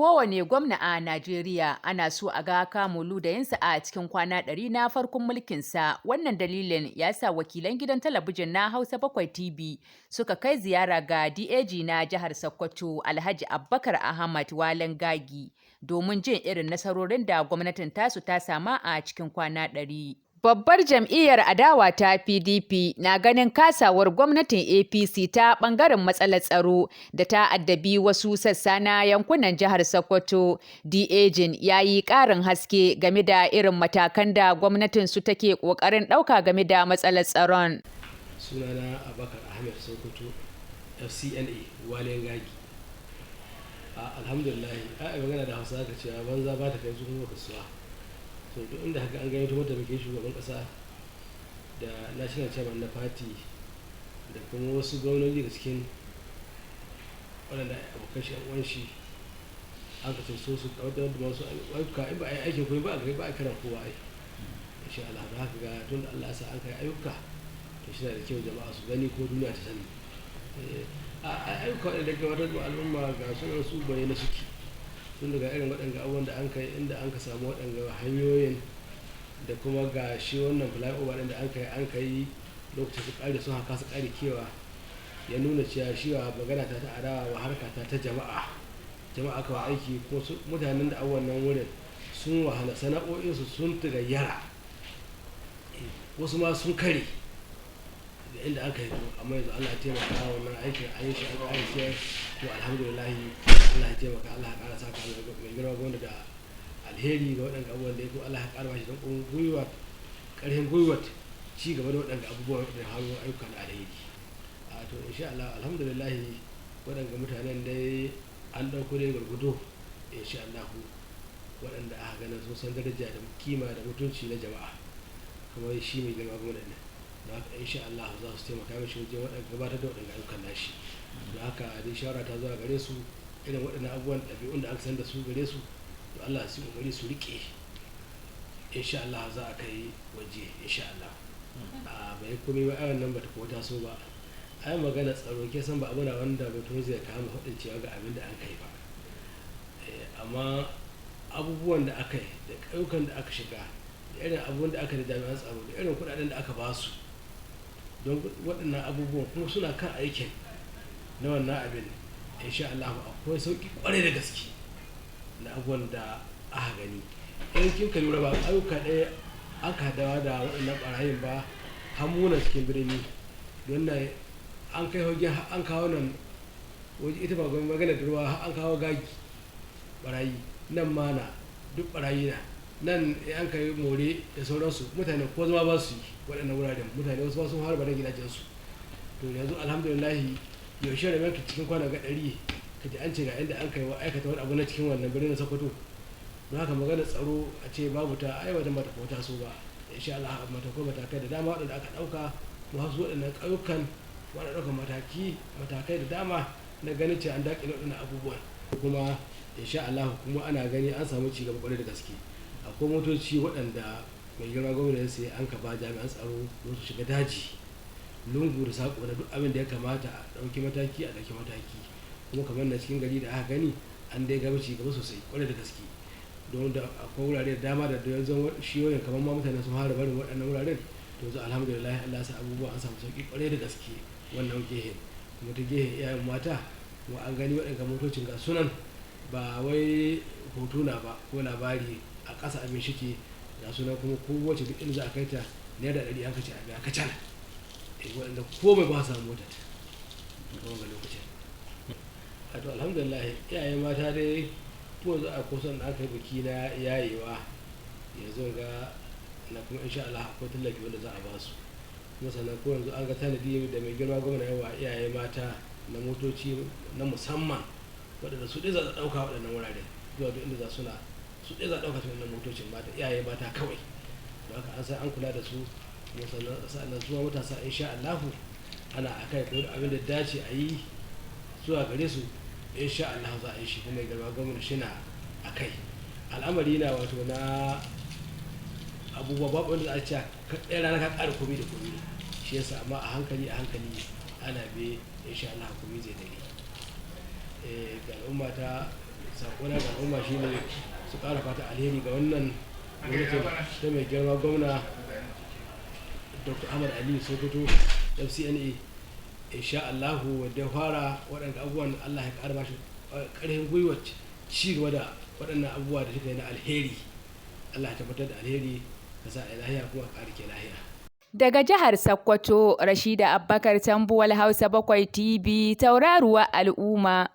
Kowane gwamna a Najeriya ana so a ga kamulu da yinsa a cikin kwana 100 na farkon mulkinsa. Wannan dalilin ya sa wakilan gidan talabijin na Hausa 7 TV suka kai ziyara ga DAG na jihar Sokoto Alhaji Abubakar Ahmad Walan Gagi domin jin irin nasarorin da gwamnatin tasu ta sama a cikin kwana 100. Babbar jam'iyyar adawa ta PDP na ganin kasawar gwamnatin APC ta ɓangaren matsalar tsaro da ta addabi wasu sassa na yankunan jihar Sokoto. DAGin ya yi ƙarin haske game da irin matakan da gwamnatin su take ƙoƙarin ɗauka game da matsalar tsaron. Sunana Abubakar Ahmed Sokoto, FCNA Walen Gagi. Alhamdulillah, a magana da Hausa ka ce banza ba ta kai zuwa kasuwa. To duk inda haka an gayyato mataimakin shugaban kasa da national chairman na party da kuma wasu gwamnati da cikin waɗanda abokan shi uwan shi an ka so su kawatar da masu ayyuka in ba a yi aikin kuma ba a karan kowa ai insha Allah da haka ga tun da Allah ya sa an kai ayyuka to shi da kyau jama'a su gani ko duniya ta sani ayyuka waɗanda gabatar da al'umma ga sunan su bayyana suke tun daga irin waɗanda abubuwan da an kai inda an ka samu waɗanda hanyoyin da kuma ga shi wannan flyover ɗin da an kai lokacin su ƙari sun haka su ƙari kewa ya nuna cewa shi wa magana ta adawa wa harka ta jama'a kawai aiki ko mutanen da abubuwan nan wurin sun wahala sana'o'insu sun tagayyara wasu ma sun kare da inda aka yi amma yanzu Allah ya taimaka wannan aikin an yi shi an ƙari sai to alhamdulillah Allah ya taimaka Allah ya ƙara saka mai girma gwamnati da alheri ga waɗanda abubuwan da ya ko Allah ya ƙara mashi don ƙarfin gwiwar ci gaba da waɗanda abubuwan da hannu ayyuka na alheri to insha Allah alhamdulillah waɗanda mutanen dai an ɗauko dai gwargwado insha Allah waɗanda aka ganin sun san daraja da kima da mutunci na jama'a kamar shi mai girma gwamnati da haka insha Allah za su taimaka mishi wajen waɗanda gabatar da waɗanda ayyukan nashi da haka dai shawara ta zuwa gare su irin waɗannan abubuwan ɗabi'un da aka san da su gare su to Allah su kokari su riƙe insha Allah za a kai waje insha Allah bai komai ba ayan nan bata ko taso ba ai magana tsaro ke san ba abuna wanda mutum zai kama hudin cewa ga abin da an kai ba amma abubuwan da aka yi da ƙauyukan da aka shiga da irin abubuwan da aka da jami'an tsaro da irin kuɗaɗen da aka ba su don waɗannan abubuwan kuma suna kan aikin na wannan abin insha Allah akwai sauki kwarai da gaske na abubuwan da aka gani in kin ka lura ba ayyuka ɗaya aka dawa da waɗannan ɓarayin ba hamunan cikin birni don na an kai hoge an kawo nan waje ita ba magana da ruwa an kawo gagi ɓarayi nan mana duk ɓarayi na nan an kai more da sauransu mutane ko zama ba su yi waɗannan wuraren mutane wasu ba sun harba da gidajensu to yanzu alhamdulillah yaushe da yanki cikin kwana ga 100 ka ji an ce ga inda an kai wa aikata wani abu na cikin wannan birnin Sokoto don haka magana tsaro a ce babu ta aiwata mata ko ta so ba insha Allah matakai da dama waɗanda aka ɗauka mu hasu waɗannan ƙauyukan wanda ɗaukar matakai da dama na ganin ce an daƙile waɗannan abubuwan kuma insha Allah kuma ana gani an samu ci gaba ƙwarai da gaske akwai motoci waɗanda mai girma gwamnati sai an ka ba jami'an tsaro don su shiga daji lungu da saƙo da duk abin da ya kamata a ɗauki mataki a ɗauki mataki kuma kamar na cikin gari da aka gani an dai gaba ci gaba sosai ƙwarai da gaske don da akwai wurare da dama da yanzu shi wajen kamar ma mutane sun fara barin waɗannan wuraren to yanzu alhamdulillah Allah sa abubuwa an samu sauƙi ƙwarai da gaske wannan gehen kuma ta gehen iyayen mata kuma an gani waɗanda motocin ga sunan ba wai hoto na ba ko labari a ƙasa abin shike ga sunan kuma kowace duk inda za a kai ta naira 100 an kace a biya kacal waɗanda komai ba samu mota ta ga lokacin to alhamdulillah iyaye mata dai ko za a kusan da aka yi biki na yayewa yanzu ga na kuma insha Allah akwai tallafi wanda za a ba su kuma sannan ko yanzu an ga tanadi da mai girma gwamna yawa iyaye mata na motoci na musamman waɗanda su ɗaya za a ɗauka waɗannan wurare zuwa duk inda za su ɗaya za a ɗauka waɗannan motocin mata iyaye mata kawai don haka an san an kula da su kuma sannan zuwa matasa insha Allah ana akai ko abin da dace a yi zuwa gare su insha Allah za a yi shi kuma gaba gwamnati shi na akai al'amari na wato na abubuwa babu wanda za a ce ɗaya rana ka ƙara komai da komai shi yasa amma a hankali ana be insha Allah komai zai dare ga al'umma ta sakona ga al'umma shine su ƙara fata alheri ga wannan gwamnatin ta mai girma gwamna Dr. Ahmad Aliyu Sokoto FCNA. Insha Allahu wadda ya fara waɗanda abubuwan Allah ya ƙara bashi ƙarfin gwiwa ci gaba da waɗannan abubuwa da suka yi na alheri. Allah ya tabbatar da alheri ka sa lahiya kuma ƙara ke lahiya. Daga jihar Sokoto, Rashida Abubakar Tambuwal, Hausa 7 TV, tauraruwa al'umma.